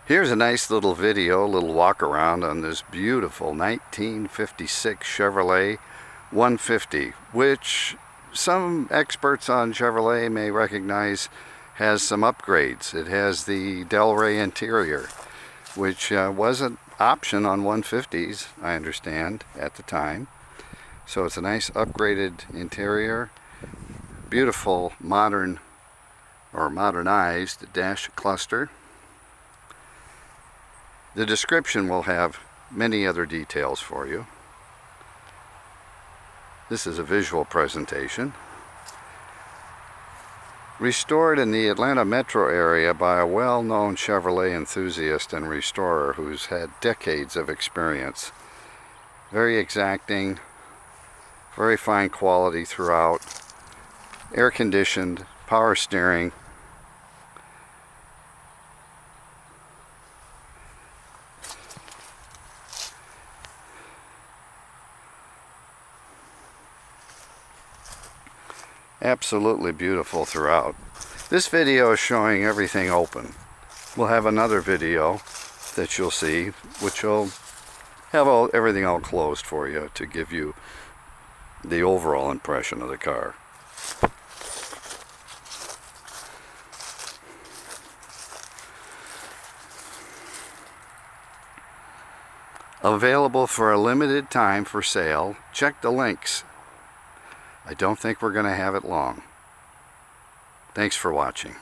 Here's a nice little video, a little walk around on this beautiful 1956 Chevrolet 150, which some experts on Chevrolet may recognize has some upgrades. It has the Delray interior, which was an option on 150s, I understand, at the time. So it's a nice upgraded interior, beautiful modern or modernized dash cluster. The description will have many other details for you. This is a visual presentation. Restored in the Atlanta metro area by a well-known Chevrolet enthusiast and restorer who's had decades of experience. Very exacting, very fine quality throughout, air-conditioned, power steering. Absolutely beautiful throughout. This video is showing everything open. We'll have another video that you'll see, which will have everything all closed for you to give you the overall impression of the car. Available for a limited time for sale. Check the links. I don't think we're going to have it long. Thanks for watching.